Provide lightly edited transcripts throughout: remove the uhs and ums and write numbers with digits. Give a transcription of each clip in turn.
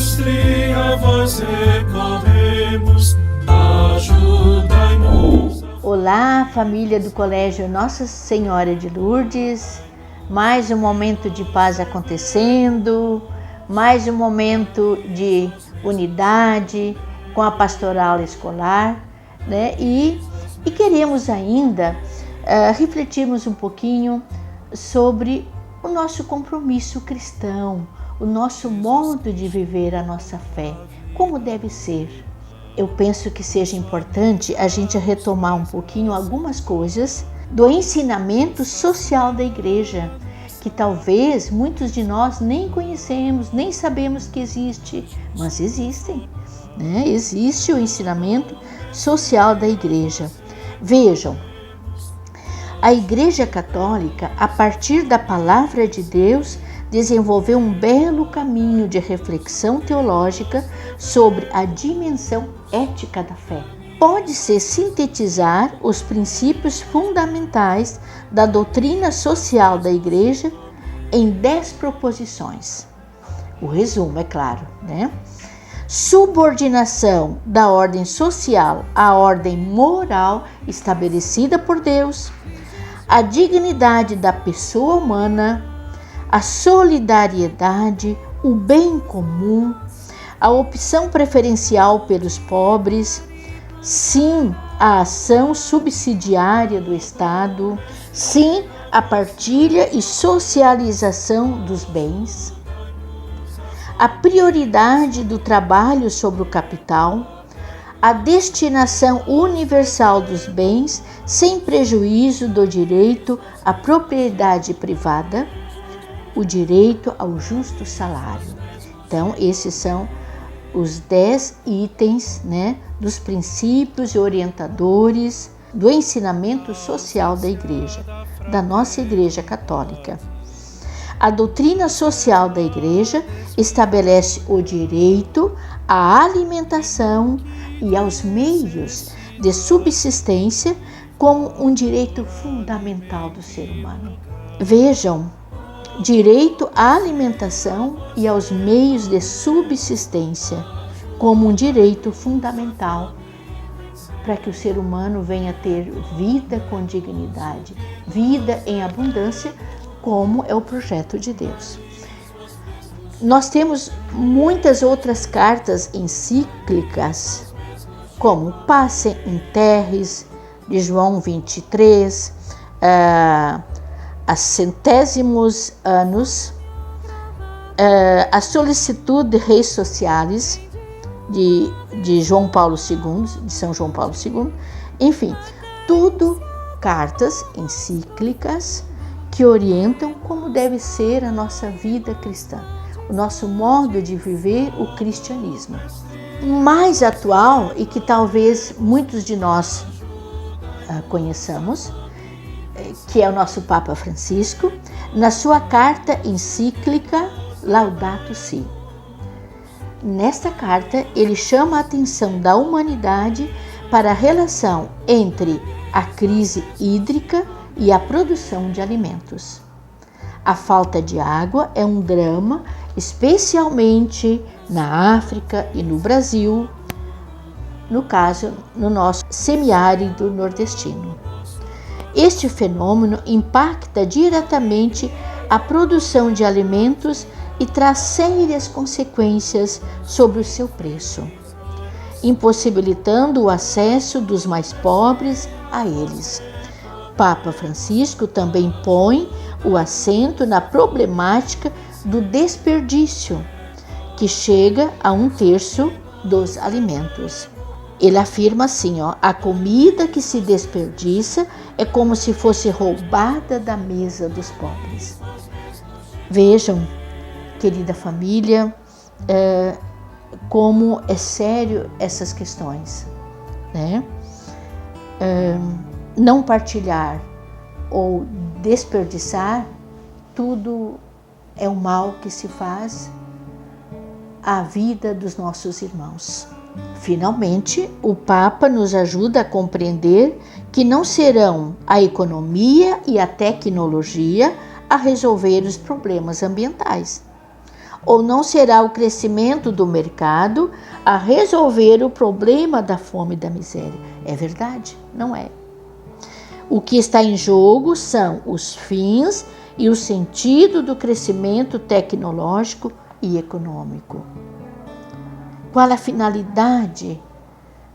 Mestre, a vós recorremos, ajudai-nos. Olá, família do Colégio Nossa Senhora de Lourdes. Mais um momento de paz acontecendo, mais um momento de unidade com a pastoral escolar, né? E queremos ainda refletirmos um pouquinho sobre o nosso compromisso cristão, o nosso modo de viver a nossa fé, como deve ser. Eu penso que seja importante a gente retomar um pouquinho algumas coisas do ensinamento social da igreja, que talvez muitos de nós nem conhecemos, nem sabemos que existe, mas existem, né? Existe o ensinamento social da igreja. Vejam, a Igreja Católica, a partir da Palavra de Deus, desenvolveu um belo caminho de reflexão teológica sobre a dimensão ética da fé. Pode-se sintetizar os princípios fundamentais da doutrina social da Igreja em 10 proposições. O resumo, é claro, né? Subordinação da ordem social à ordem moral estabelecida por Deus, a dignidade da pessoa humana, a solidariedade, o bem comum, a opção preferencial pelos pobres, sim, a ação subsidiária do Estado, sim, a partilha e socialização dos bens, a prioridade do trabalho sobre o capital, a destinação universal dos bens sem prejuízo do direito à propriedade privada, o direito ao justo salário. Então, esses são os 10 itens, né, dos princípios e orientadores do ensinamento social da Igreja, da nossa Igreja Católica. A doutrina social da Igreja estabelece o direito à alimentação e aos meios de subsistência como um direito fundamental do ser humano. Vejam, direito à alimentação e aos meios de subsistência como um direito fundamental para que o ser humano venha ter vida com dignidade, vida em abundância, como é o projeto de Deus. Nós temos muitas outras cartas encíclicas, como Pacem in Terris, de João 23, a Centésimos Anos, a Solicitude de Reis Sociales, de João Paulo II, de São João Paulo II, enfim, tudo cartas encíclicas que orientam como deve ser a nossa vida cristã, o nosso modo de viver o cristianismo. Mais atual e que talvez muitos de nós conheçamos, que é o nosso Papa Francisco, na sua carta encíclica Laudato Si. Nesta carta, ele chama a atenção da humanidade para a relação entre a crise hídrica e a produção de alimentos. A falta de água é um drama, especialmente na África e no Brasil, no caso, no nosso semiárido nordestino. Este fenômeno impacta diretamente a produção de alimentos e traz sérias consequências sobre o seu preço, impossibilitando o acesso dos mais pobres a eles. Papa Francisco também põe o acento na problemática do desperdício, que chega a 1/3 dos alimentos. Ele afirma assim, a comida que se desperdiça é como se fosse roubada da mesa dos pobres. Vejam, querida família, como é sério essas questões, né? Não partilhar ou desperdiçar, tudo é o mal que se faz à vida dos nossos irmãos. Finalmente, o Papa nos ajuda a compreender que não serão a economia e a tecnologia a resolver os problemas ambientais. ou não será o crescimento do mercado a resolver o problema da fome e da miséria. É verdade? Não é. O que está em jogo são os fins e o sentido do crescimento tecnológico e econômico. Qual a finalidade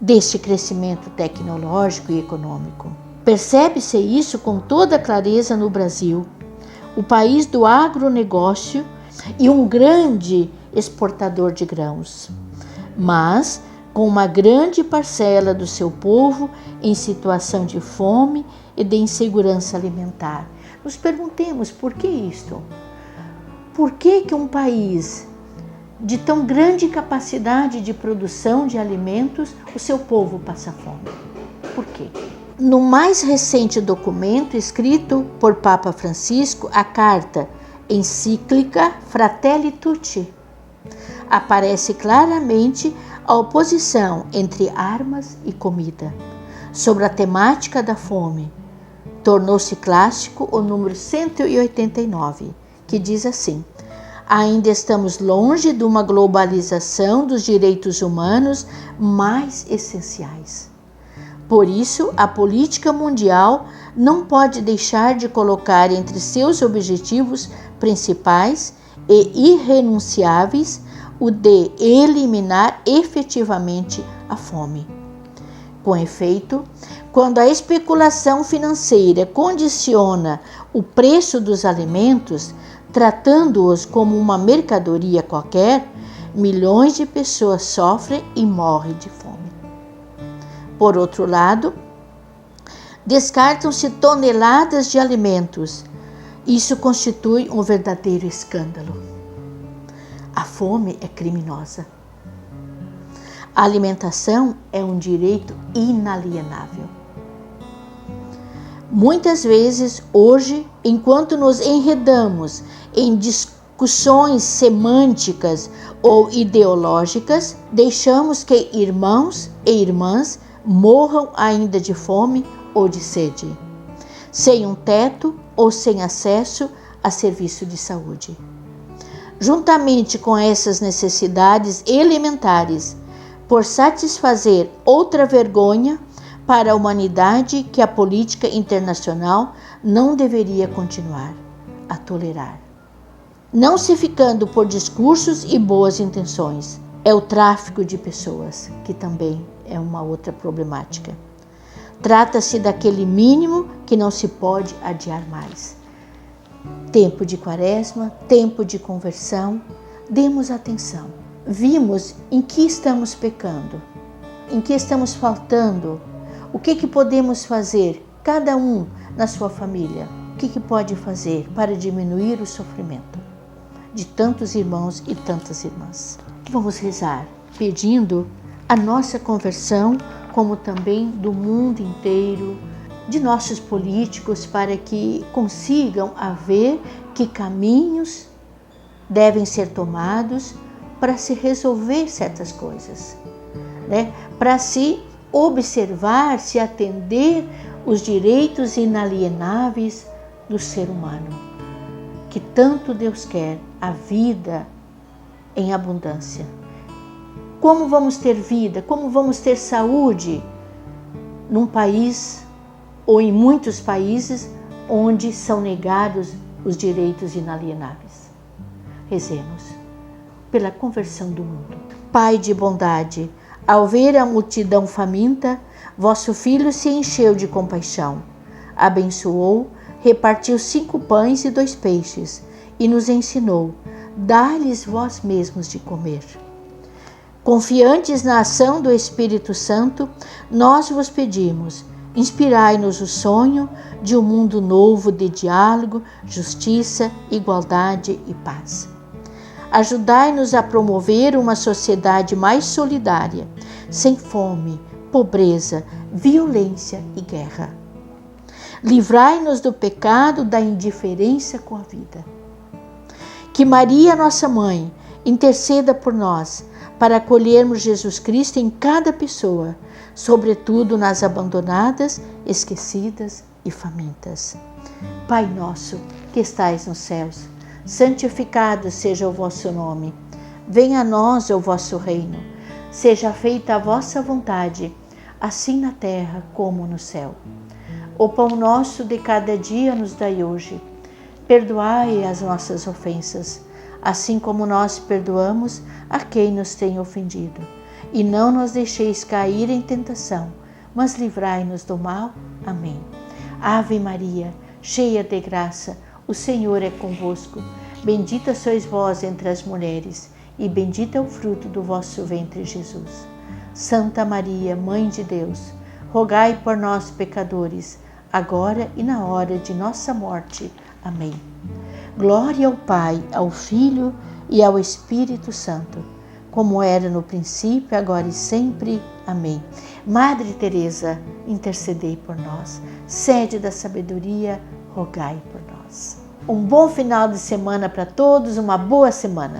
deste crescimento tecnológico e econômico? Percebe-se isso com toda clareza no Brasil, o país do agronegócio e um grande exportador de grãos, mas com uma grande parcela do seu povo em situação de fome e de insegurança alimentar. Nos perguntemos por que isto? Por que um país de tão grande capacidade de produção de alimentos, o seu povo passa fome? Por quê? No mais recente documento escrito por Papa Francisco, a carta encíclica Fratelli Tutti, aparece claramente a oposição entre armas e comida. Sobre a temática da fome, tornou-se clássico o número 189, que diz assim: ainda estamos longe de uma globalização dos direitos humanos mais essenciais. Por isso, a política mundial não pode deixar de colocar entre seus objetivos principais e irrenunciáveis o de eliminar efetivamente a fome. Com efeito, quando a especulação financeira condiciona o preço dos alimentos, tratando-os como uma mercadoria qualquer, milhões de pessoas sofrem e morrem de fome. Por outro lado, descartam-se toneladas de alimentos. Isso constitui um verdadeiro escândalo. A fome é criminosa. A alimentação é um direito inalienável. Muitas vezes, hoje, enquanto nos enredamos em discussões semânticas ou ideológicas, deixamos que irmãos e irmãs morram ainda de fome ou de sede, sem um teto ou sem acesso a serviço de saúde. Juntamente com essas necessidades elementares, por satisfazer outra vergonha para a humanidade que a política internacional não deveria continuar a tolerar. Não se ficando por discursos e boas intenções, é o tráfico de pessoas, que também é uma outra problemática. Trata-se daquele mínimo que não se pode adiar mais. Tempo de quaresma, tempo de conversão, demos atenção. Vimos em que estamos pecando, em que estamos faltando, o que podemos fazer, cada um na sua família, o que pode fazer para diminuir o sofrimento de tantos irmãos e tantas irmãs. Vamos rezar, pedindo a nossa conversão, como também do mundo inteiro, de nossos políticos, para que consigam ver que caminhos devem ser tomados para se resolver certas coisas, né? Para se observar, se atender os direitos inalienáveis do ser humano, que tanto Deus quer, a vida em abundância. Como vamos ter vida, como vamos ter saúde num país ou em muitos países onde são negados os direitos inalienáveis? Rezemos pela conversão do mundo. Pai de bondade, ao ver a multidão faminta, vosso Filho se encheu de compaixão, abençoou, repartiu 5 pães e 2 peixes e nos ensinou: dai-lhes vós mesmos de comer. Confiantes na ação do Espírito Santo, nós vos pedimos: inspirai-nos o sonho de um mundo novo de diálogo, justiça, igualdade e paz. Ajudai-nos a promover uma sociedade mais solidária, sem fome, pobreza, violência e guerra. Livrai-nos do pecado da indiferença com a vida. Que Maria, nossa Mãe, interceda por nós, para acolhermos Jesus Cristo em cada pessoa, sobretudo nas abandonadas, esquecidas e famintas. Pai nosso, que estais nos céus, santificado seja o vosso nome. Venha a nós o vosso reino. Seja feita a vossa vontade, assim na terra como no céu. O pão nosso de cada dia nos dai hoje. Perdoai as nossas ofensas, assim como nós perdoamos a quem nos tem ofendido. E não nos deixeis cair em tentação, mas livrai-nos do mal. Amém. Ave Maria, cheia de graça, o Senhor é convosco. Bendita sois vós entre as mulheres, e bendito é o fruto do vosso ventre, Jesus. Santa Maria, Mãe de Deus, rogai por nós, pecadores, agora e na hora de nossa morte. Amém. Glória ao Pai, ao Filho e ao Espírito Santo, como era no princípio, agora e sempre. Amém. Madre Teresa, intercedei por nós. Sede da sabedoria, rogai por nós. Um bom final de semana para todos, uma boa semana.